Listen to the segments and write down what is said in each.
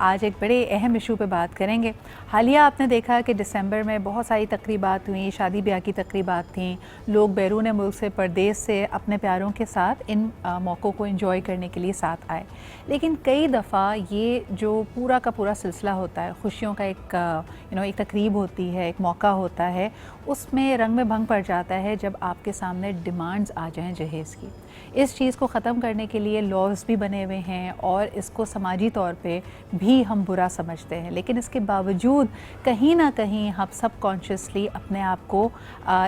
آج ایک بڑے اہم ایشو پہ بات کریں گے۔ حالیہ آپ نے دیکھا کہ دسمبر میں بہت ساری تقریبات ہوئیں، شادی بیاہ کی تقریبات تھیں، لوگ بیرون ملک سے پردیس سے اپنے پیاروں کے ساتھ ان موقعوں کو انجوائے کرنے کے لیے ساتھ آئے، لیکن کئی دفعہ یہ جو پورا کا پورا سلسلہ ہوتا ہے، خوشیوں کا ایک ایک تقریب ہوتی ہے، ایک موقع ہوتا ہے، اس میں رنگ میں بھنگ پڑ جاتا ہے جب آپ کے سامنے ڈیمانڈز آ جائیں جہیز کی۔ اس چیز کو ختم کرنے کے لیے لاز بھی بنے ہوئے ہیں اور اس کو سماجی طور پہ بھی ہم برا سمجھتے ہیں، لیکن اس کے باوجود کہیں نہ کہیں ہم سب کانشیسلی اپنے آپ کو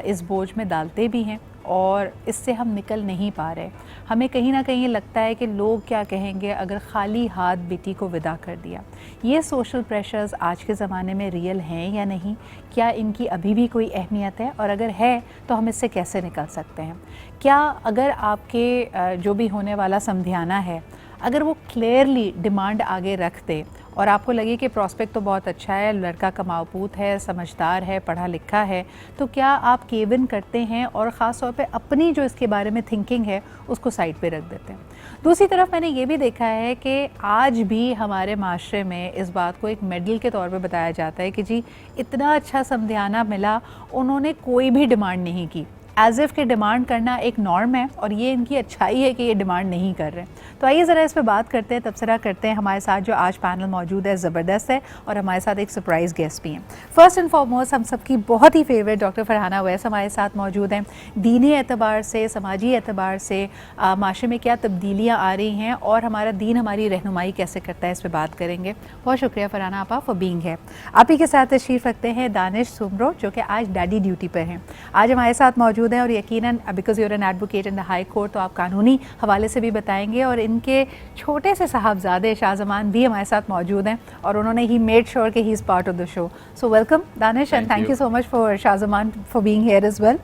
اس بوجھ میں ڈالتے بھی ہیں اور اس سے ہم نکل نہیں پا رہے۔ ہمیں کہیں نہ کہیں لگتا ہے کہ لوگ کیا کہیں گے اگر خالی ہاتھ بیٹی کو ودا کر دیا۔ یہ سوشل پریشرز آج کے زمانے میں ریئل ہیں یا نہیں؟ کیا ان کی ابھی بھی کوئی اہمیت ہے؟ اور اگر ہے تو ہم اس سے کیسے نکل سکتے ہیں؟ کیا اگر آپ کے جو بھی ہونے والا سمدھیانہ ہے، اگر وہ کلیئرلی ڈیمانڈ آگے رکھ دے اور آپ کو لگے کہ پراسپیکٹ تو بہت اچھا ہے، لڑکا کماؤ پوت ہے، سمجھدار ہے، پڑھا لکھا ہے، تو کیا آپ کیو ان کرتے ہیں اور خاص طور پہ اپنی جو اس کے بارے میں تھنکنگ ہے اس کو سائڈ پہ رکھ دیتے ہیں؟ دوسری طرف میں نے یہ بھی دیکھا ہے کہ آج بھی ہمارے معاشرے میں اس بات کو ایک میڈل کے طور پہ بتایا جاتا ہے کہ جی اتنا اچھا سمدھیانہ ملا، انہوں نے کوئی بھی ڈیمانڈ نہیں کی، ایز ایف کہ ڈیمانڈ کرنا ایک نارم ہے اور یہ ان کی اچھائی ہے کہ یہ ڈیمانڈ نہیں کر رہے۔ تو آئیے ذرا اس پہ بات کرتے ہیں، تبصرہ کرتے ہیں۔ ہمارے ساتھ جو آج پینل موجود ہے زبردست ہے اور ہمارے ساتھ ایک سرپرائز گیسٹ بھی ہیں۔ فرسٹ اینڈ فارموسٹ ہم سب کی بہت ہی فیوریٹ ڈاکٹر فرحانہ اویس ہمارے ساتھ موجود ہیں۔ دینی اعتبار سے، سماجی اعتبار سے معاشرے میں کیا تبدیلیاں آ رہی ہیں اور ہمارا دین ہماری رہنمائی کیسے کرتا ہے، اس پہ بات کریں گے۔ بہت شکریہ فرحانہ آپا فار بینگ ہے۔ آپ ہی کے ساتھ تشریف رکھتے ہیں دانش سمرو جو کہ آج ڈیڈی ڈیوٹی پر ہیں، آج ہمارے ساتھ موجود ہیں اور یقیناً because you are an advocate in the high court تو آپ قانونی حوالے سے بھی بتائیں گے، اور ان کے چھوٹے سے صاحبزادے شاہ زمان بھی ہمارے ساتھ موجود ہیں اور انہوں نے ہی میڈ شیور کہ he is part of the show. So welcome Danish and thank you so much for Shah Zaman for being here as well.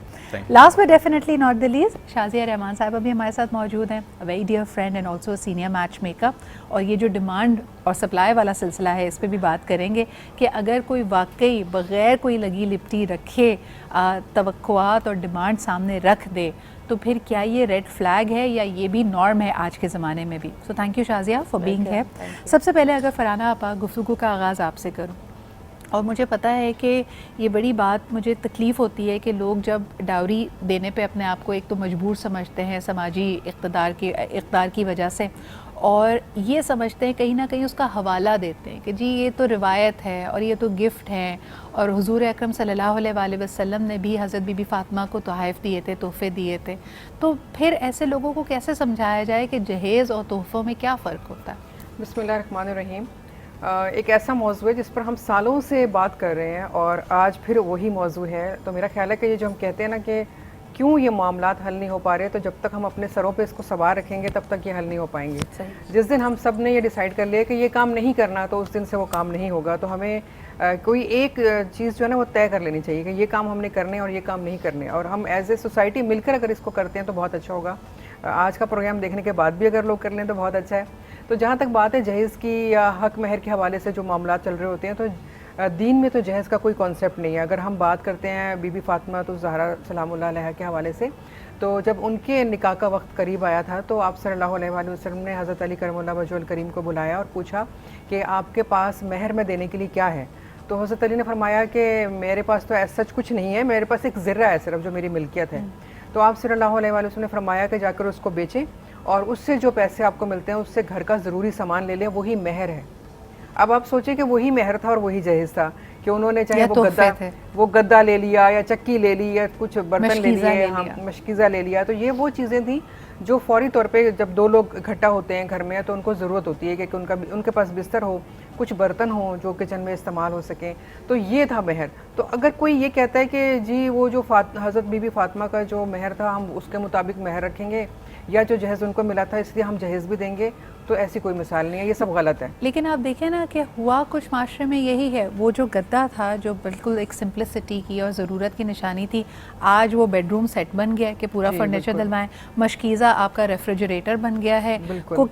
Last but definitely not the least Shazia Rehman Sahiba بھی ہمارے ساتھ موجود ہیں، very dear friend and also senior match maker, اور یہ جو demand اور supply والا سلسلہ ہے اس پہ بھی بات کریں گے کہ اگر کوئی واقعی بغیر کوئی لگی لپٹی رکھے توقعات اور ڈیمانڈ سامنے رکھ دے تو پھر کیا یہ ریڈ فلیگ ہے یا یہ بھی نارم ہے آج کے زمانے میں بھی؟ So thank you Shazia for being ہے۔ سب سے پہلے اگر فرحانہ آپا گفتگو کا آغاز آپ سے کروں، اور مجھے پتہ ہے کہ یہ بڑی بات مجھے تکلیف ہوتی ہے کہ لوگ جب ڈاوری دینے پہ اپنے آپ کو ایک تو مجبور سمجھتے ہیں سماجی اقدار کی وجہ سے، اور یہ سمجھتے ہیں کہیں نہ کہیں اس کا حوالہ دیتے ہیں کہ جی یہ تو روایت ہے اور یہ تو گفٹ ہے، اور حضور اکرم صلی اللہ علیہ وآلہ وسلم نے بھی حضرت بی بی فاطمہ کو تحائف دیے تھے، تحفے دیے تھے۔ تو پھر ایسے لوگوں کو کیسے سمجھایا جائے کہ جہیز اور تحفوں میں کیا فرق ہوتا ہے؟ بسم اللہ الرحمن الرحیم۔ ایک ایسا موضوع ہے جس پر ہم سالوں سے بات کر رہے ہیں اور آج پھر وہی موضوع ہے۔ تو میرا خیال ہے کہ یہ جو ہم کہتے ہیں نا کہ کیوں یہ معاملات حل نہیں ہو پا رہے، تو جب تک ہم اپنے سروں پہ اس کو سوار رکھیں گے تب تک یہ حل نہیں ہو پائیں گے۔ جس دن ہم سب نے یہ ڈیسائیڈ کر لیا کہ یہ کام نہیں کرنا تو اس دن سے وہ کام نہیں ہوگا۔ تو ہمیں کوئی ایک چیز جو ہے نا وہ طے کر لینی چاہیے کہ یہ کام ہم نے کرنے اور یہ کام نہیں کرنے، اور ہم ایز اے سوسائٹی مل کر اگر اس کو کرتے ہیں تو بہت اچھا ہوگا۔ آج کا پروگرام دیکھنے کے بعد بھی اگر لوگ کر لیں تو بہت اچھا ہے۔ تو جہاں تک بات ہے جہیز کی یا حق مہر کے حوالے سے جو معاملات چل رہے ہوتے ہیں، تو دین میں تو جہیز کا کوئی کانسیپٹ نہیں ہے۔ اگر ہم بات کرتے ہیں بی بی فاطمہ تو زہرا سلام اللہ علیہ کے حوالے سے، تو جب ان کے نکاح کا وقت قریب آیا تھا تو آپ صلی اللہ علیہ وآلہ وسلم نے حضرت علی کرم اللہ وجہہ الکریم کو بلایا اور پوچھا کہ آپ کے پاس مہر میں دینے کے لیے کیا ہے؟ تو حضرت علی نے فرمایا کہ میرے پاس تو ایسا سچ کچھ نہیں ہے، میرے پاس ایک ذرہ ہے صرف جو میری ملکیت ہے۔ تو آپ صلی اللہ علیہ وآلہ وسلم نے فرمایا کہ جا کر اس کو بیچیں اور اس سے جو پیسے آپ کو ملتے ہیں اس سے گھر کا ضروری سامان لے لیں، وہی مہر ہے۔ اب آپ سوچیں کہ وہی مہر تھا اور وہی جہیز تھا کہ انہوں نے چاہے وہ گدا لے لیا یا چکی لے لی یا کچھ برتن لے لیے، مشکیزہ لے لیا، تو یہ وہ چیزیں تھیں جو فوری طور پہ جب دو لوگ اکٹھا ہوتے ہیں گھر میں تو ان کو ضرورت ہوتی ہے کہ ان کے پاس بستر ہو، کچھ برتن ہوں جو کچن میں استعمال ہو سکیں، تو یہ تھا مہر۔ تو اگر کوئی یہ کہتا ہے کہ جی وہ جو حضرت بی بی فاطمہ کا جو مہر تھا ہم اس کے مطابق مہر رکھیں گے، یا جو جہیز ان کو ملا تھا اس لیے ہم جہیز بھی دیں گے، تو ایسی کوئی مثال نہیں ہے، یہ سب غلط ہے۔ لیکن آپ دیکھیں نا کہ ہوا کچھ معاشرے میں یہی ہے، وہ جو گدا تھا جو بالکل ایک سمپلسٹی کی اور ضرورت کی نشانی تھی، آج وہ بیڈ روم سیٹ بن گیا کہ پورا فرنیچر ڈلوائیں، مشکیزہ آپ کا ریفریجریٹر بن گیا ہے،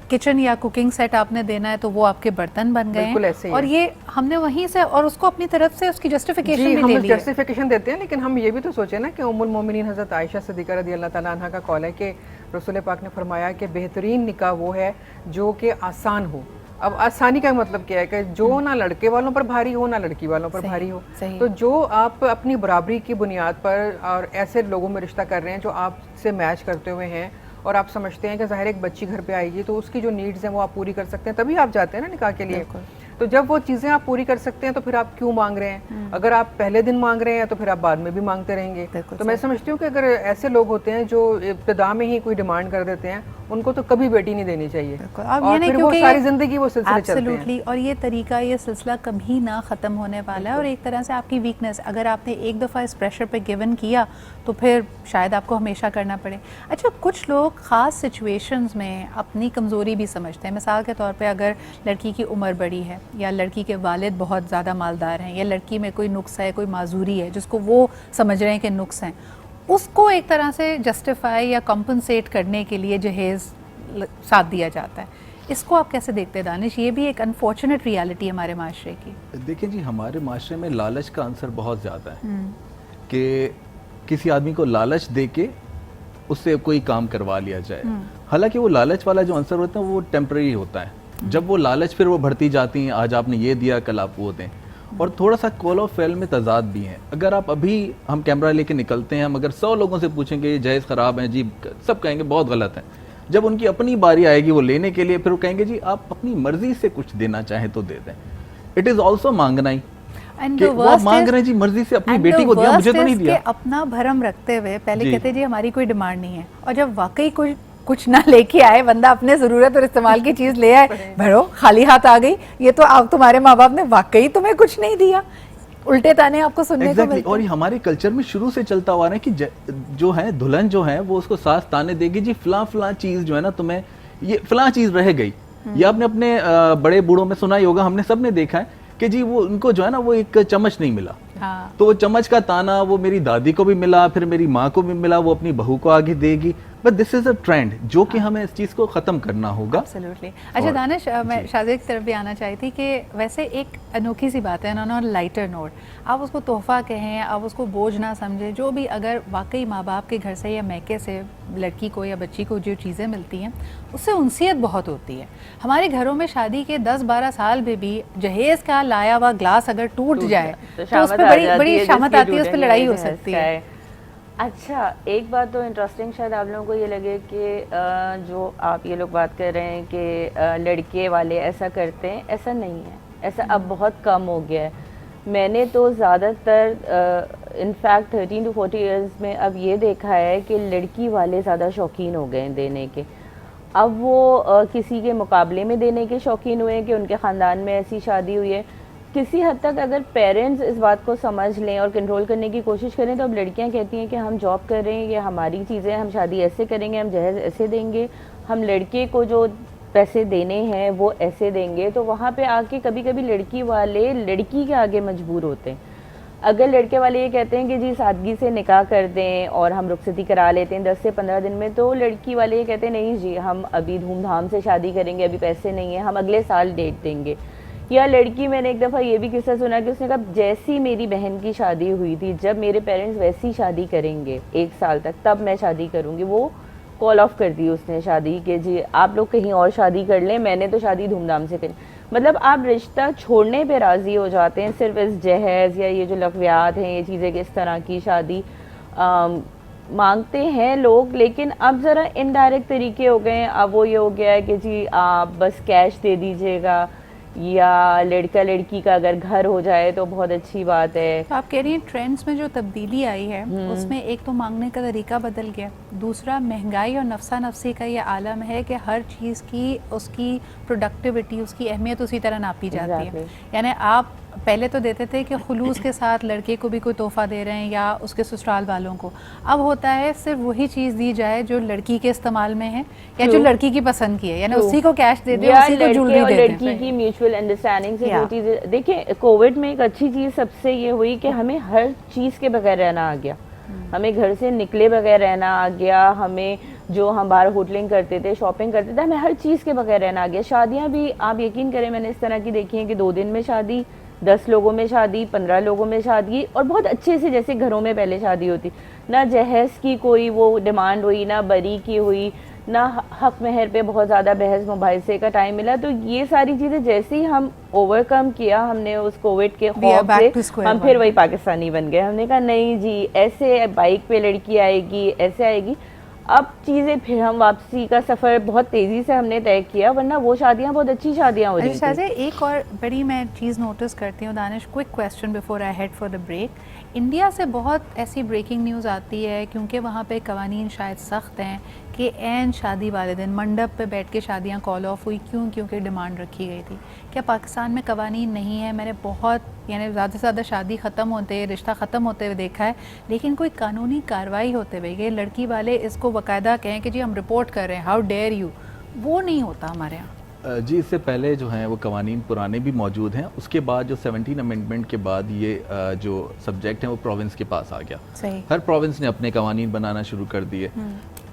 کچن یا کوکنگ سیٹ آپ نے دینا ہے تو وہ آپ کے برتن بن گئے ہیں، اور یہ ہم نے وہیں سے اور اس کو اپنی طرف سے اس کی جسٹیفیکیشن بھی لے لی ہے۔ جسٹیفیکیشن دیتے ہیں، لیکن ہم یہ بھی تو سوچیں نا کہ ام المومنین حضرت عائشہ صدیقہ رضی اللہ تعالیٰ عنہ کا قول ہے کہ رسول پاک نے فرمایا کہ بہترین نکاح وہ ہے جو کہ آسان ہو، اب آسانی کا مطلب کیا ہے کہ جو نہ لڑکے والوں پر بھاری ہو نہ لڑکی والوں پر بھاری ہو. تو جو آپ اپنی برابری کی بنیاد پر اور ایسے لوگوں میں رشتہ کر رہے ہیں جو آپ سے میچ کرتے ہوئے ہیں اور آپ سمجھتے ہیں کہ ظاہر ایک بچی گھر پہ آئے گی تو اس کی جو نیڈز ہیں وہ آپ پوری کر سکتے ہیں, تبھی آپ جاتے ہیں نا نکاح کے لیے. تو جب وہ چیزیں آپ پوری کر سکتے ہیں تو پھر آپ کیوں مانگ رہے ہیں؟ اگر آپ پہلے دن مانگ رہے ہیں تو پھر آپ بعد میں بھی مانگتے رہیں گے. تو میں سمجھتی ہوں کہ اگر ایسے لوگ ہوتے ہیں جو ابتدا میں ہی کوئی ڈیمانڈ کر دیتے ہیں, ان کو تو کبھی بیٹی نہیں دینی چاہیے, اور پھر وہ ساری زندگی وہ سلسلے چلتے ہیں. اور یہ طریقہ, یہ سلسلہ کبھی نہ ختم ہونے والا ہے, اور ایک طرح سے آپ کی ویکنس, اگر آپ نے ایک دفعہ اس پریشر پہ گیون کیا تو پھر شاید آپ کو ہمیشہ کرنا پڑے. اچھا, کچھ لوگ خاص سچویشنز میں اپنی کمزوری بھی سمجھتے ہیں. مثال کے طور پہ اگر لڑکی کی عمر بڑی ہے, یا لڑکی کے والد بہت زیادہ مالدار ہیں, یا لڑکی میں کوئی نقص ہے, کوئی معذوری ہے جس کو وہ سمجھ رہے ہیں کہ نقص ہیں, اس کو ایک طرح سے جسٹیفائی یا کمپنسیٹ کرنے کے لیے جہیز ساتھ دیا جاتا ہے. اس کو آپ کیسے دیکھتے ہیں دانش؟ یہ بھی ایک انفارچونیٹ ریالٹی ہمارے معاشرے کی. دیکھیں جی, ہمارے معاشرے میں لالچ کا عنصر بہت زیادہ ہے کہ کسی آدمی کو لالچ دے کے اس سے کوئی کام کروا لیا جائے. حالانکہ وہ لالچ والا جو عنصر ہوتا ہے وہ ٹیمپرری ہوتا ہے. جب وہ لالچ پھر وہ بڑھتی جاتی ہیں, آج آپ نے یہ دیا کل آپ وہ دیں. اور تھوڑا سا کال آف فیل میں تضاد بھی ہیں. اگر آپ ابھی ہم کیمرہ لے کے نکلتے ہیں, ہم اگر 100 لوگوں سے پوچھیں گے یہ جہیز خراب ہیں جی, سب کہیں گے بہت غلط ہے. جب ان کی اپنی باری آئے گی وہ لینے کے لیے, پھر وہ کہیں گے جی آپ اپنی مرضی سے کچھ دینا چاہیں تو دے دیں. اٹ از آلسو مانگنا ہی, کہ وہ آپ مانگ رہے ہیں جی مرضی سے, اپنی بیٹی کو دیا, مجھے تو نہیں دیا. اپنا بھرم رکھتے ہوئے پہلے کہتے جی ہماری کوئی ڈیمانڈ نہیں ہے, اور جب واقعی کچھ نہ لے کے آئے, بندہ اپنے ضرورت اور استعمال کی چیز لے آئے, بھرو خالی ہاتھ آ گئی, یہ تو آپ تمہارے ماں باپ نے واقعی تمہیں کچھ نہیں دیا. الٹے تانے آپ کو سننے کو ملتے ہیں. اور یہ ہمارے کلچر میں شروع سے چلتا ہوا ہے کہ جو ہے دلہن جو ہے وہ اس کو ساس تانے دے گی, جی فلاں چیز جو ہے نا تمہیں یہ فلاں چیز رہ گئی. یہ آپ نے اپنے بڑے بوڑھوں میں سنا ہی ہوگا, ہم نے سب نے دیکھا ہے کہ جی وہ ان کو جو ہے نا وہ ایک چمچ نہیں ملا, تو وہ چمچ کا تانا وہ میری دادی کو بھی ملا, پھر میری ماں کو بھی ملا, وہ اپنی بہو کو آگے دے گی. But this is a trend جو کہ ہمیں اس چیز کو ختم کرنا ہوگا. ایبسلیوٹلی. اچھا دانش, میں شازیہ کی طرف بھی آنا چاہی تھی کہ ویسے ایک انوکھی سی بات ہے نا, لائٹر نوٹ, آپ اس کو تحفہ کہیں, آپ اس کو بوجھ نہ سمجھیں, جو بھی اگر واقعی ماں باپ کے گھر سے یا میکے سے لڑکی کو یا بچی کو جو چیزیں ملتی ہیں اس سے انسیت بہت ہوتی ہے. ہمارے گھروں میں شادی کے 10-12 سال میں بھی جہیز کا لایا ہوا گلاس اگر ٹوٹ جائے تو اس پہ بڑی شامت آتی ہے, اس پہ لڑائی ہو سکتی ہے. اچھا, ایک بات تو انٹرسٹنگ شاید آپ لوگوں کو یہ لگے کہ جو آپ یہ لوگ بات کر رہے ہیں کہ لڑکے والے ایسا کرتے ہیں, ایسا نہیں ہے. ایسا اب بہت کم ہو گیا ہے. میں نے تو زیادہ تر انفیکٹ 13 to 40 ایئرز میں اب یہ دیکھا ہے کہ لڑکی والے زیادہ شوقین ہو گئے ہیں دینے کے. اب وہ کسی کے مقابلے میں دینے کے شوقین ہوئے ہیں کہ ان کے خاندان میں ایسی شادی ہوئی ہے. کسی حد تک اگر پیرنٹس اس بات کو سمجھ لیں اور کنٹرول کرنے کی کوشش کریں تو اب لڑکیاں کہتی ہیں کہ ہم جاب کر رہے ہیں, یہ ہماری چیزیں, ہم شادی ایسے کریں گے, ہم جہیز ایسے دیں گے, ہم لڑکے کو جو پیسے دینے ہیں وہ ایسے دیں گے. تو وہاں پہ آ کے کبھی کبھی لڑکی والے لڑکی کے آگے مجبور ہوتے ہیں. اگر لڑکے والے یہ کہتے ہیں کہ جی سادگی سے نکاح کر دیں اور ہم رخصتی کرا لیتے ہیں 10 سے 15 دن میں, تو لڑکی والے یہ کہتے ہیں نہیں جی ہم ابھی دھوم دھام سے شادی کریں گے, ابھی پیسے نہیں ہیں, ہم اگلے سال ڈیٹ دیں گے. یا لڑکی, میں نے ایک دفعہ یہ بھی قصہ سنا کہ اس نے کہا جیسی میری بہن کی شادی ہوئی تھی, جب میرے پیرنٹس ویسی شادی کریں گے 1 سال تک تب میں شادی کروں گی. وہ کال آف کر دی اس نے شادی کہ جی آپ لوگ کہیں اور شادی کر لیں, میں نے تو شادی دھوم دھام سے کری. مطلب آپ رشتہ چھوڑنے پہ راضی ہو جاتے ہیں صرف اس جہیز یا یہ جو لغویات ہیں, یہ چیزیں کہ اس طرح کی شادی مانگتے ہیں لوگ. لیکن اب ذرا انڈائریکٹ طریقے ہو گئے ہیں. اب وہ یہ ہو گیا ہے کہ جی آپ بس کیش دے دیجیے گا, یا لڑکا لڑکی کا اگر گھر ہو جائے تو بہت اچھی بات ہے. آپ کہہ رہی ہیں ٹرینڈز میں جو تبدیلی آئی ہے اس میں ایک تو مانگنے کا طریقہ بدل گیا, دوسرا مہنگائی اور نفسا نفسی کا یہ عالم ہے کہ ہر چیز کی اس کی پروڈکٹیوٹی, اس کی اہمیت اسی طرح ناپی جاتی ہے. یعنی آپ پہلے تو دیتے تھے کہ خلوص کے ساتھ لڑکے کو بھی کوئی تحفہ دے رہے ہیں یا اس کے سسرال والوں کو, اب ہوتا ہے صرف وہی چیز دی جائے جو لڑکی کے استعمال میں ہے یا جو لڑکی کی پسند کی ہے, یعنی اسی کو کیش دے دیں, اسی کو جولری دے دیں. لڑکی کی میوچول انڈرسٹینڈنگ سے جو چیزیں, دیکھیں کووڈ میں ایک اچھی چیز سب سے یہ ہوئی کہ ہمیں ہر چیز کے بغیر رہنا آ گیا, ہمیں گھر سے نکلے بغیر رہنا آ گیا, ہمیں جو ہم باہر ہوٹلنگ کرتے تھے, شاپنگ کرتے تھے, ہمیں ہر چیز کے بغیر رہنا آ گیا. شادیاں بھی آپ یقین کریں میں نے اس طرح کی دیکھی ہیں کہ 2 دن میں شادی, 10 لوگوں میں شادی, 15 لوگوں میں شادی, اور بہت اچھے سے جیسے گھروں میں پہلے شادی ہوتی. نہ جہیز کی کوئی وہ ڈیمانڈ ہوئی, نہ بری کی ہوئی, نہ حق مہر پہ بہت زیادہ بحث مباحثے کا ٹائم ملا. تو یہ ساری چیزیں جیسے ہی ہم اوور کم کیا ہم نے اس کووڈ کے خوف سے, ہم پھر وہی پاکستانی بن گئے. ہم نے کہا نہیں جی ایسے بائک پہ لڑکی آئے گی, ایسے آئے گی. اب چیزیں پھر ہم واپسی کا سفر بہت تیزی سے ہم نے طے کیا, ورنہ وہ شادیاں بہت اچھی شادیاں ہو رہی تھیں. شاہزہ ایک اور بڑی میں چیز نوٹس کرتی ہوں Danish, quick question before I head for the break. India سے بہت ایسی بریکنگ نیوز آتی ہے کیونکہ وہاں پہ قوانین شاید سخت ہیں کہ عین شادی والے دن منڈپ پہ بیٹھ کے شادیاں کال آف ہوئی, کیونکہ ڈیمانڈ رکھی گئی تھی. کیا پاکستان میں قوانین نہیں ہے؟ میں نے بہت یعنی زیادہ سے زیادہ شادی ختم ہوتے, رشتہ ختم ہوتے ہوئے دیکھا ہے, لیکن کوئی قانونی کارروائی ہوتے ہوئے کہ لڑکی والے اس کو باقاعدہ کہیں کہ جی ہم رپورٹ کر رہے ہیں, ہاؤ ڈیئر یو, وہ نہیں ہوتا ہمارے یہاں. جی اس سے پہلے جو ہیں وہ قوانین پرانے بھی موجود ہیں. اس کے بعد جو 17 امینڈمنٹ کے بعد یہ جو سبجیکٹ ہیں وہ پروونس کے پاس آ گیا. صحیح. ہر پروونس نے اپنے قوانین بنانا شروع کر دیے.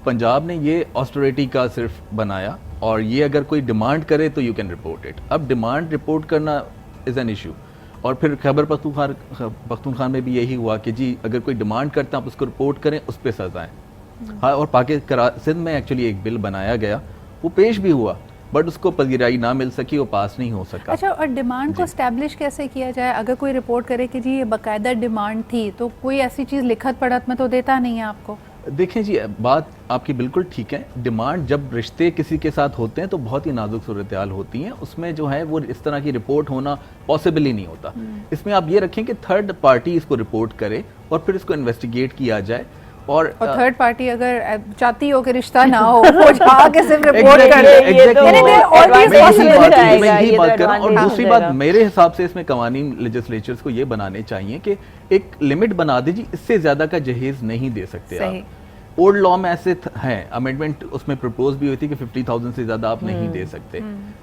پنجاب نے یہ آسٹریٹی کا صرف بنایا, اور یہ اگر کوئی ڈیمانڈ کرے تو یو کین رپورٹ اٹ. اب ڈیمانڈ رپورٹ کرنا از این ایشو. اور پھر خیبر پختونخوا میں بھی یہی ہوا کہ جی اگر کوئی ڈیمانڈ کرتا آپ اس کو رپورٹ کریں, اس پہ سزائیں. ہاں, اور سندھ میں ایکچولی ایک بل بنایا گیا, وہ پیش بھی ہوا, بٹ اس کو پذیرائی نہ مل سکی, وہ پاس نہیں ہو سکا. اچھا, اور ڈیمانڈ کو اسٹیبلش کیسے کیا جائے؟ اگر کوئی رپورٹ کرے کہ جی یہ باقاعدہ ڈیمانڈ تھی, تو کوئی ایسی چیز لکھت پڑھت میں تو دیتا نہیں ہے آپ کو. دیکھیں جی بات آپ کی بالکل ٹھیک ہے. ڈیمانڈ جب رشتے کسی کے ساتھ ہوتے ہیں تو بہت ہی نازک صورتحال ہوتی ہیں, اس میں جو ہے وہ اس طرح کی رپورٹ ہونا پاسبل ہی نہیں ہوتا. اس میں آپ یہ رکھیں کہ تھرڈ پارٹی اس کو رپورٹ کرے اور پھر اس کو انویسٹیگیٹ کیا جائے. اور تھرڈ پارٹی اگر چاہتی ہو کہ رشتہ نہ ہو, وہ جا کے صرف رپورٹ کر دے. اور دوسری بات میرے حساب سے اس میں قوانین لیجسلیچرز کو یہ بنانے چاہیے کہ ایک لمٹ بنا دے, جی اس سے زیادہ کا جہیز نہیں دے سکتے آپ. اولڈ لا میں ایسے ہیں, امینڈمنٹ اس میں پرپوز بھی ہوئی تھی کہ 50,000 سے زیادہ آپ نہیں دے سکتے,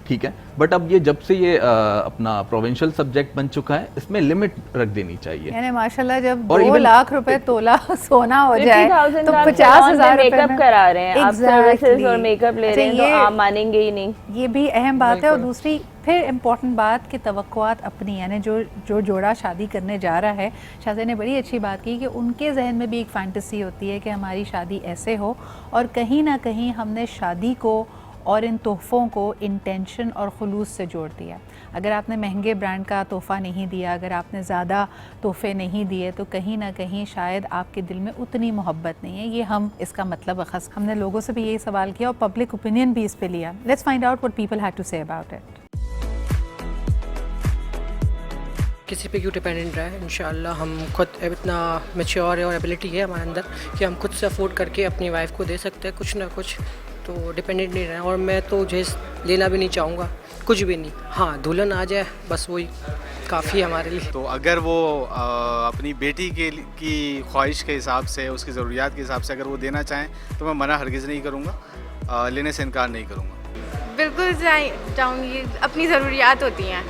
ٹھیک ہے. بٹ اب یہ جب سے یہ اپنا پروونشل سبجیکٹ بن چکا ہے, اس میں لمٹ رکھ دینی چاہیے. یعنی ماشاءاللہ جب 2 لاکھ روپے تولہ سونا ہو جائے تو 50,000 میک اپ کرا رہے ہیں, آپ سروسز اور میک اپ لے رہے ہیں, تو آپ مانیں گے ہی نہیں. یہ بھی اہم بات ہے. اور دوسری پھر امپورٹنٹ بات کہ توقعات اپنی, یعنی جو جوڑا شادی کرنے جا رہا ہے, شاہزادے نے بڑی اچھی بات کی کہ ان کے ذہن میں بھی ایک فینٹیسی ہوتی ہے کہ ہماری شادی ایسے ہو, اور کہیں نہ کہیں ہم نے شادی کو اور ان تحفوں کو انٹینشن اور خلوص سے جوڑ دیا. اگر آپ نے مہنگے برانڈ کا تحفہ نہیں دیا, اگر آپ نے زیادہ تحفے نہیں دیے, تو کہیں نہ کہیں شاید آپ کے دل میں اتنی محبت نہیں ہے. یہ ہم اس کا مطلب اخذ ہم نے لوگوں سے بھی یہی سوال کیا اور پبلک اوپینین بھی اس پہ لیا. Let's find out what people had to say about it. کسی پہ کیوں ڈپینڈنٹ رہے. انشاءاللہ ہم خود اتنا میچیور ہے اور ایبلٹی ہے ہمارے اندر کہ ہم خود سے افورڈ کر کے اپنی وائف کو دے سکتے ہیں کچھ نہ کچھ, تو ڈپینڈنٹ نہیں رہے. اور میں تو جہیز لینا بھی نہیں چاہوں گا, کچھ بھی نہیں. ہاں دلہن آ جائے بس وہی کافی ہے ہمارے لیے. تو اگر وہ اپنی بیٹی کی خواہش کے حساب سے, اس کی ضروریات کے حساب سے اگر وہ دینا چاہیں تو میں منع ہرگز نہیں کروں گا, لینے سے انکار نہیں کروں گا. بالکل چاہوں گی, اپنی ضروریات ہوتی ہیں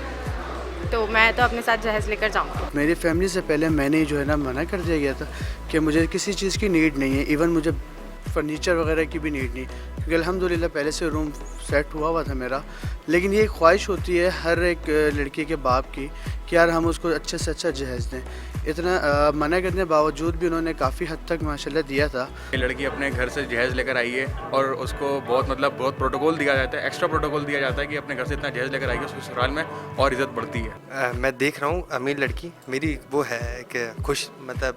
تو میں تو اپنے ساتھ جہیز لے کر جاؤں گی. میری فیملی سے پہلے میں نے جو ہے نا منع کر دیا گیا تھا کہ مجھے کسی چیز کی نیڈ نہیں ہے, ایون مجھے فرنیچر وغیرہ کی بھی نیڈ نہیں, کیونکہ الحمدللہ پہلے سے روم سیٹ ہوا تھا میرا. لیکن یہ خواہش ہوتی ہے ہر ایک لڑکی کے باپ کی کہ یار ہم اس کو اچھے سے اچھا جہیز دیں. اتنا منع کرنے کے باوجود بھی انہوں نے کافی حد تک ماشاءاللہ دیا تھا. لڑکی اپنے گھر سے جہیز لے کر آئی ہے اور اس کو بہت پروٹوکول دیا جاتا ہے, ایکسٹرا پروٹوکول دیا جاتا ہے کہ اپنے گھر سے اتنا جہیز لے کر آئی ہے, اس کے سسرال میں اور عزت بڑھتی ہے. میں دیکھ رہا ہوں امیر لڑکی, میری وہ ہے کہ خوش مطلب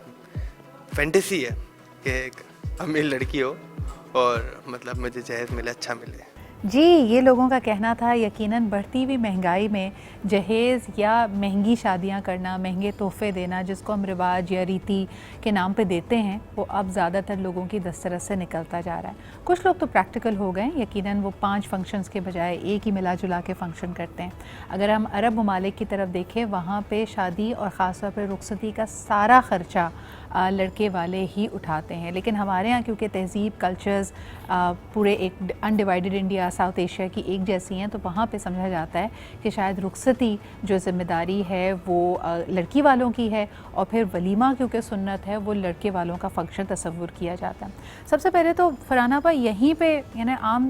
فینٹیسی ہے کہ ایک امیر لڑکی ہو اور مطلب مجھے جہیز ملے, اچھا ملے. جی یہ لوگوں کا کہنا تھا. یقیناً بڑھتی ہوئی مہنگائی میں جہیز یا مہنگی شادیاں کرنا, مہنگے تحفے دینا, جس کو ہم رواج یا ریتی کے نام پہ دیتے ہیں, وہ اب زیادہ تر لوگوں کی دسترس سے نکلتا جا رہا ہے. کچھ لوگ تو پریکٹیکل ہو گئے, یقیناً وہ 5 فنکشنز کے بجائے ایک ہی ملا جلا کے فنکشن کرتے ہیں. اگر ہم عرب ممالک کی طرف دیکھیں, وہاں پہ شادی اور خاص طور پہ رخصتی کا سارا خرچہ لڑکے والے ہی اٹھاتے ہیں. لیکن ہمارے ہاں کیونکہ تہذیب, کلچرز پورے ایک انڈیوائیڈڈ انڈیا, ساؤتھ ایشیا کی ایک جیسی ہیں, تو وہاں پہ سمجھا جاتا ہے کہ شاید رخصتی جو ذمہ داری ہے وہ لڑکی والوں کی ہے, اور پھر ولیمہ کیونکہ سنت ہے وہ لڑکے والوں کا فنکشن تصور کیا جاتا ہے. سب سے پہلے تو فرحانہ بھائی یہیں پہ یعنی عام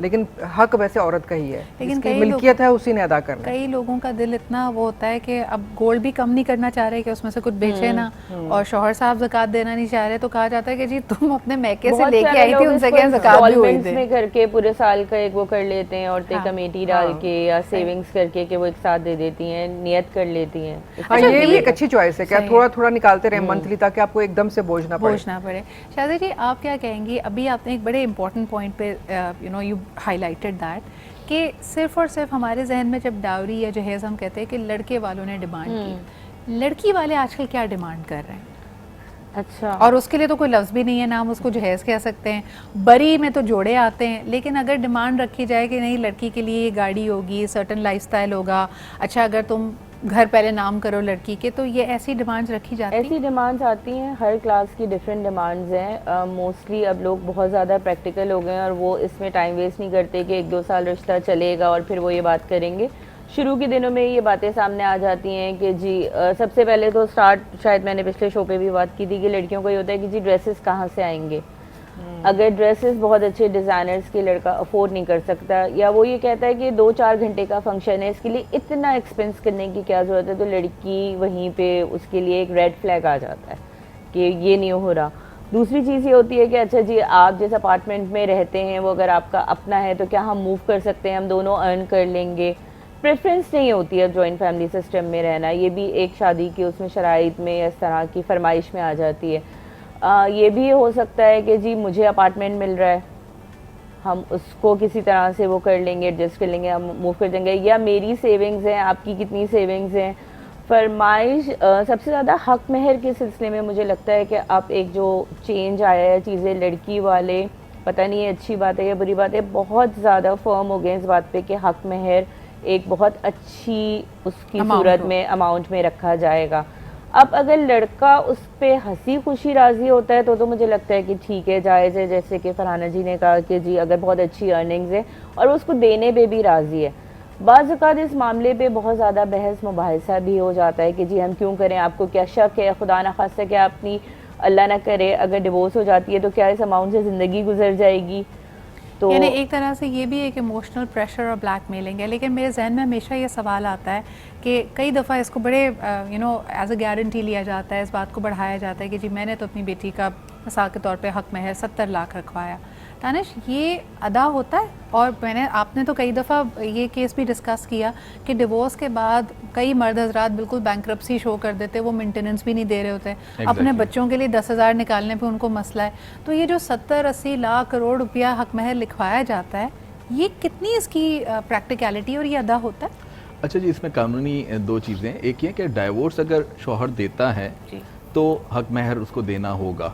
لیکن حق ویسے عورت کا ہی ہے, لیکن جس کی کئی ملکیت ہے اسی نے ادا کرنا ہے. کئی لوگوں کا دل اتنا وہ ہوتا ہے کہ اب گولڈ بھی کم نہیں کرنا چاہ رہے کہ اس میں سے کچھ بیچے نا, اور شوہر صاحب زکوٰۃ دینا نہیں چاہ رہے, تو کہا جاتا ہے کہ جی تم اپنے میکے سے لے کے آئی تھی, ان سے کیا زکوٰۃ بھی ہوئی میں کر کے پورے سال کا ایک وہ کر لیتے ہیں, عورتیں کمیٹی ڈال کے یا سیونگز کر کے کہ وہ ایک ساتھ دے دیتی ہیں, نیت کر لیتی ہیں. ہاں یہ بھی ایک اچھی چوائس ہے کہ تھوڑا تھوڑا نکالتے رہیں منتھلی, تاکہ آپ کو ایک دم سے بوجھ نہ پڑے. شاہدہ جی آپ کیا کہیں گی, ابھی آپ نے ایک بڑے امپورٹنٹ پوائنٹ پہ یو ہائی لائٹڈ دیٹ کہ صرف اور صرف ہمارے ذہن میں جب ڈاوری یا جہیز ہم کہتے ہیں کہ لڑکے والوں نے ڈیمانڈ کی, لڑکی والے آج کل کیا ڈیمانڈ کر رہے ہیں؟ اچھا, اور اس کے لیے تو کوئی لفظ بھی نہیں ہے, نام اس کو جہیز کہہ سکتے ہیں, بری میں تو جوڑے آتے ہیں, لیکن اگر ڈیمانڈ رکھی جائے کہ نہیں لڑکی کے لیے گاڑی ہوگی, سرٹن لائف سٹائل ہوگا, اچھا اگر تم گھر پہلے نام کرو لڑکی کے, تو یہ ایسی ڈیمانڈز رکھی جاتی ہیں. ایسی ڈیمانڈز آتی ہیں, ہر کلاس کی ڈفرینٹ ڈیمانڈز ہیں. موسٹلی اب لوگ بہت زیادہ پریکٹیکل ہو گئے ہیں, اور وہ اس میں ٹائم ویسٹ نہیں کرتے کہ 1-2 سال رشتہ چلے گا اور پھر وہ یہ بات کریں گے. شروع کے دنوں میں یہ باتیں سامنے آ جاتی ہیں کہ جی سب سے پہلے تو سٹارٹ, شاید میں نے پچھلے شو پہ بھی بات کی تھی کہ لڑکیوں کو یہ ہوتا ہے کہ جی ڈریسز کہاں سے آئیں گے. اگر ڈریسز بہت اچھے ڈیزائنرز کے لڑکا افورڈ نہیں کر سکتا, یا وہ یہ کہتا ہے کہ 2-4 گھنٹے کا فنکشن ہے, اس کے لیے اتنا ایکسپینس کرنے کی کیا ضرورت ہے, تو لڑکی وہیں پہ اس کے لیے ایک ریڈ فلیگ آ جاتا ہے کہ یہ نہیں ہو رہا. دوسری چیز یہ ہوتی ہے کہ اچھا جی آپ جس اپارٹمنٹ میں رہتے ہیں وہ اگر آپ کا اپنا ہے تو کیا ہم موو کر سکتے ہیں, ہم دونوں ارن کر لیں گے. پریفرنس نہیں ہوتی ہے جوائنٹ فیملی سسٹم میں رہنا, یہ بھی ایک شادی کی اس میں شرائط میں اس طرح کی فرمائش میں آ جاتی ہے. یہ بھی ہو سکتا ہے کہ جی مجھے اپارٹمنٹ مل رہا ہے, ہم اس کو کسی طرح سے وہ کر لیں گے, ایڈجسٹ کر لیں گے, ہم موو کر دیں گے, یا میری سیونگز ہیں, آپ کی کتنی سیونگز ہیں. فرمائش سب سے زیادہ حق مہر کے سلسلے میں مجھے لگتا ہے کہ اب ایک جو چینج آیا ہے چیزیں, لڑکی والے پتہ نہیں ہے اچھی بات ہے یا بری بات ہے, بہت زیادہ فرم ہو گئے اس بات پہ کہ حق مہر ایک بہت اچھی اس کی صورت میں اماؤنٹ میں رکھا جائے گا. اب اگر لڑکا اس پہ ہنسی خوشی راضی ہوتا ہے تو مجھے لگتا ہے کہ ٹھیک ہے, جائز ہے, جیسے کہ فرحانہ جی نے کہا کہ جی اگر بہت اچھی ارننگز ہے اور وہ اس کو دینے پہ بھی راضی ہے. بعض اوقات اس معاملے پہ بہت زیادہ بحث مباحثہ بھی ہو جاتا ہے کہ جی ہم کیوں کریں, آپ کو کیا شک ہے, خدا نہ خواستہ کہ اپنی اللہ نہ کرے اگر ڈیورس ہو جاتی ہے تو کیا اس اماؤنٹ سے زندگی گزر جائے گی. تو یعنی ایک طرح سے یہ بھی ایک ایموشنل پریشر اور بلیک میلنگ ہے. لیکن میرے ذہن میں ہمیشہ یہ سوال آتا ہے کہ کئی دفعہ اس کو بڑے ایز اے گارنٹی لیا جاتا ہے, اس بات کو بڑھایا جاتا ہے کہ جی میں نے تو اپنی بیٹی کا مثال کے طور پہ حق مہر 70 لاکھ رکھوایا. دانش یہ ادا ہوتا ہے؟ اور آپ نے تو کئی دفعہ یہ کیس بھی ڈسکس کیا کہ ڈیورس کے بعد کئی مرد حضرات بالکل بینکرپسی شو کر دیتے, وہ مینٹیننس بھی نہیں دے رہے ہوتے, اپنے بچوں کے لیے 10,000 نکالنے پہ ان کو مسئلہ ہے. تو یہ جو 70-80 لاکھ کروڑ روپیہ حق مہر لکھوایا جاتا ہے, یہ کتنی اس کی پریکٹیکلٹی اور یہ ادا ہوتا ہے؟ اچھا جی, اس میں قانونی 2 چیزیں, ایک یہ کہ ڈائیورس اگر شوہر دیتا ہے تو حق مہر اس کو دینا ہوگا,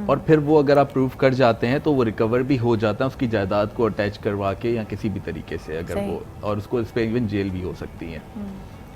اور پھر وہ اگر آپ پروف کر جاتے ہیں تو وہ ریکور بھی ہو جاتا ہے اس کی جائیداد کو اٹیچ کروا کے یا کسی بھی طریقے سے, اگر وہ, اور اس کو اس پہ ایون جیل بھی ہو سکتی ہے.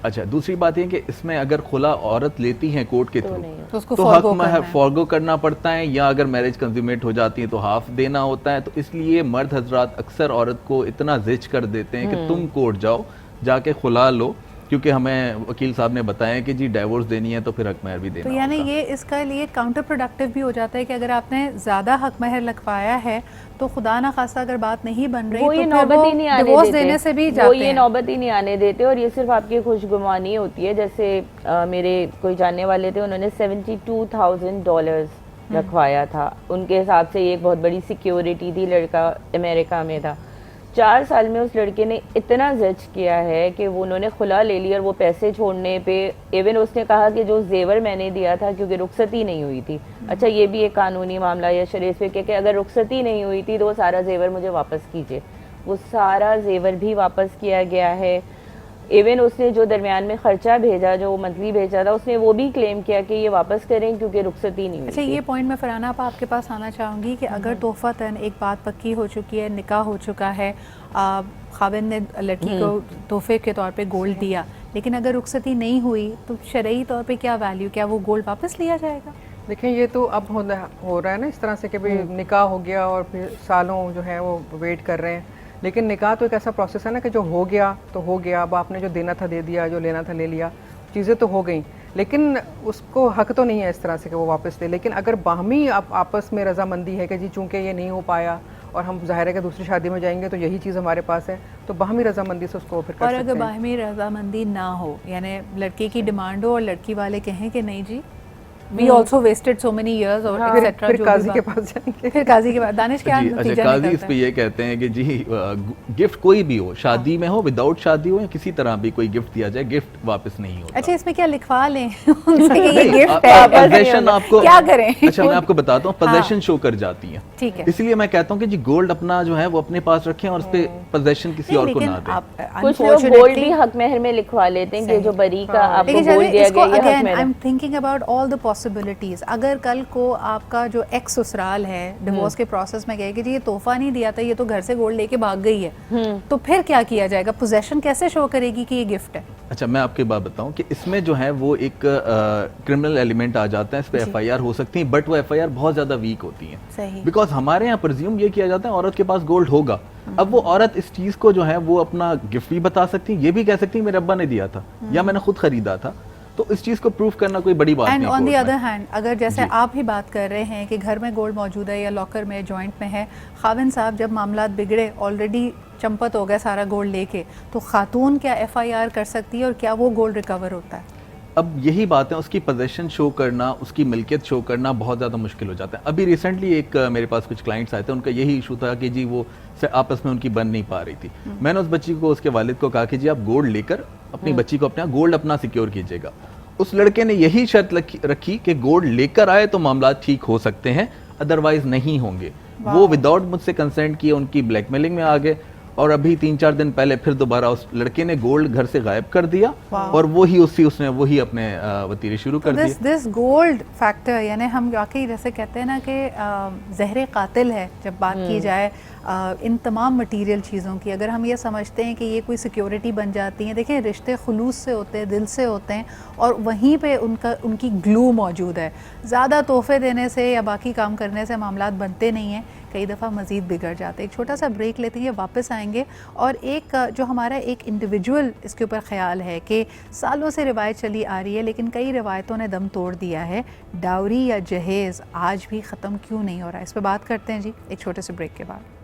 اچھا, دوسری بات یہ کہ اس میں اگر خلا عورت لیتی ہیں کورٹ کے تھرو تو حق مہر فورگو کرنا پڑتا ہے, یا اگر میرج کنزیومیٹ ہو جاتی ہے تو ہاف دینا ہوتا ہے. تو اس لیے مرد حضرات اکثر عورت کو اتنا زج کر دیتے ہیں کہ تم کورٹ جاؤ, جا کے خلا لو, کیونکہ ہمیں وکیل صاحب نے بتایا کہ جی ڈائیورس دینی ہے تو پھر حق مہر بھی دینا. تو یعنی یہ اس کا لیے کاؤنٹر پروڈکٹیو بھی ہو جاتا ہے کہ اگر آپ نے زیادہ حق مہر لکھوایا ہے تو خدا نہ خواستہ اگر بات نہیں بن رہی وہ یہ تو نوبت ہی نہیں آنے ڈیورس دیتے, دینے سے بھی جاتے ہیں, وہ یہ نوبت ہی نہیں آنے دیتے, اور یہ صرف آپ کی خوش گمانی ہوتی ہے. جیسے میرے کوئی جاننے والے تھے, انہوں نے $72,000 رکھوایا تھا, ان کے حساب سے یہ ایک بہت بڑی سیکیورٹی تھی, لڑکا امریکہ میں تھا. 4 سال میں اس لڑکے نے اتنا زج کیا ہے کہ وہ انہوں نے خلا لے لی, اور وہ پیسے چھوڑنے پہ ایون اس نے کہا کہ جو زیور میں نے دیا تھا, کیونکہ رخصتی نہیں ہوئی تھی. اچھا, یہ بھی ایک قانونی معاملہ یا شریعت پہ کہ اگر رخصتی نہیں ہوئی تھی تو وہ سارا زیور مجھے واپس کیجیے. وہ سارا زیور بھی واپس کیا گیا ہے. ایون اس نے جو درمیان میں خرچہ بھیجا, جو منتھلی بھیجا تھا, اس نے وہ بھی کلیم کیا کہ یہ واپس کریں کیونکہ رخصتی نہیں ہوئی. اچھا, یہ پوائنٹ میں فرحانہ آپ کے پاس آنا چاہوں گی کہ اگر تحفتاً ایک بات پکی ہو چکی ہے, نکاح ہو چکا ہے, خاوند نے لڑکی کو تحفے کے طور پہ گولڈ دیا, لیکن اگر رخصتی نہیں ہوئی تو شرعی طور پہ کیا ویلیو, کیا وہ گولڈ واپس لیا جائے گا؟ دیکھیں یہ تو اب ہو رہا ہے نا اس طرح سے کہ بھئی نکاح ہو گیا اور پھر سالوں جو ہے وہ ویٹ کر رہے ہیں, لیکن نکاح تو ایک ایسا پروسیس ہے نا کہ جو ہو گیا تو ہو گیا, اب آپ نے جو دینا تھا دے دیا, جو لینا تھا لے لیا, چیزیں تو ہو گئیں, لیکن اس کو حق تو نہیں ہے اس طرح سے کہ وہ واپس دے. لیکن اگر باہمی آپس میں رضامندی ہے کہ جی چونکہ یہ نہیں ہو پایا اور ہم ظاہر ہے کہ دوسری شادی میں جائیں گے تو یہی چیز ہمارے پاس ہے, تو باہمی رضامندی سے اس کو پھر کر اور سکتے اگر ہیں. باہمی رضامندی نہ ہو, یعنی لڑکے کی ڈیمانڈ ہو اور لڑکی والے کہیں کہ نہیں جی we also wasted so many years اور ایٹسٹرا, پھر قاضی کے پاس جائیں گے. پھر قاضی کے پاس. دانش کیا جی نتیجہ اچھا, قاضی اس نکلتا پہ ہے؟ یہ کہتے ہیں کہ جی گفٹ کوئی بھی ہو, شادی میں ہو, وداؤٹ شادی ہو, یا کسی طرح بھی کوئی گفٹ دیا جائے, گفٹ واپس نہیں ہوتا. اچھا اس میں کیا لکھوا لیں ان سے کہ یہ گفٹ ہے, پوزیشن آپ کو کیا کریں؟ اچھا میں آپ کو بتاتا ہوں, پوزیشن شو کر جاتی ہیں, ٹھیک ہے, اس لیے میں کہتا ہوں کہ جی گولڈ اپنا جو ہے وہ اپنے پاس رکھیں اور اس پہ پوزیشن کسی اور کو نہ دیں. کچھ لوگ گولڈ بھی حق مہر میں لکھوا لیتے ہیں کہ جو بری کا آپ کو گولڈ دیا گیا یہ حق مہر. I'm thinking about all the possibilities. اگر کل کو آپ کا جو ایکس سسرال ہے ڈیورس کے پروسیس میں گئے کہ جی یہ تحفہ نہیں دیا تھا, یہ تو گھر سے گولڈ لے کے بھاگ گئی ہے, تو پھر کیا کیا جائے گا؟ پوزیشن کیسے شو کرے گی کہ یہ گفٹ ہے؟ اچھا میں آپ کی بات بتاؤں کہ اس میں جو ہے وہ ایک کرمنل ایلیمنٹ آ جاتا ہے, اس پہ ایف آئی آر ہو سکتی ہیں, بٹ وہ ایف آئی آر بہت زیادہ ویک ہوتی ہیں. صحیح. بیکاز ہمارے یہاں پرزیوم یہ کیا جاتا ہے عورت کے پاس گولڈ ہوگا. اب وہ عورت اس چیز کو جو ہے وہ اپنا گفٹ بھی بتا سکتی ہیں, یہ بھی کہہ سکتی ہیں میرے ابا نے دیا تھا یا میں نے خود خریدا تھا, تو اس چیز کو پروف کرنا کوئی بڑی بات نہیں. And on the other hand اگر جیسے آپ ہی بات کر رہے ہیں کہ گھر میں گولڈ موجود ہے یا لاکر میں جوائنٹ میں ہے, خاوند صاحب جب معاملات بگڑے آلریڈی چمپت ہو گئے سارا گولڈ لے کے, تو خاتون کیا ایف آئی آر کر سکتی ہے اور کیا وہ گولڈ ریکور ہوتا ہے؟ اب یہی بات ہے, اس کی پوزیشن شو کرنا, اس کی ملکیت شو کرنا بہت زیادہ مشکل ہو جاتا ہے. ابھی ریسنٹلی ایک میرے پاس کچھ کلائنٹس آئے تھے, ان کا یہی ایشو تھا کہ جی وہ آپس میں ان کی بن نہیں پا رہی تھی. میں نے اس بچی کو, اس کے والد کو کہا کہ جی آپ گولڈ لے کر اپنی بچی کو اپنا گولڈ اپنا سیکیور کیجیے گا. اس لڑکے نے یہی شرط رکھی کہ گولڈ لے کر آئے تو معاملات ٹھیک ہو سکتے ہیں, ادروائز نہیں ہوں گے. وہ وداؤٹ مجھ سے کنسنٹ کیے ان کی بلیک میلنگ میں آ گئے, اور ابھی 3-4 دن پہلے پھر دوبارہ اس لڑکے نے گولڈ گھر سے غائب کر دیا, اور اس نے وہی اپنے وتیرے شروع کر دیے. دس گولڈ فیکٹر, یعنی ہم واقعی جیسے کہتے ہیں نا کہ زہر قاتل ہے جب بات کی جائے ان تمام مٹیریل چیزوں کی. اگر ہم یہ سمجھتے ہیں کہ یہ کوئی سیکیورٹی بن جاتی ہیں, دیکھیں رشتے خلوص سے ہوتے ہیں, دل سے ہوتے ہیں, اور وہیں پہ ان کی گلو موجود ہے. زیادہ تحفے دینے سے یا باقی کام کرنے سے معاملات بنتے نہیں ہیں, کئی دفعہ مزید بگڑ جاتے. ایک چھوٹا سا بریک لیتے ہیں, واپس آئیں گے, اور ایک جو ہمارا ایک انڈیویجول اس کے اوپر خیال ہے کہ سالوں سے روایت چلی آ رہی ہے لیکن کئی روایتوں نے دم توڑ دیا ہے, ڈاوری یا جہیز آج بھی ختم کیوں نہیں ہو رہا ہے, اس پہ بات کرتے ہیں جی ایک چھوٹے سے بریک کے بعد.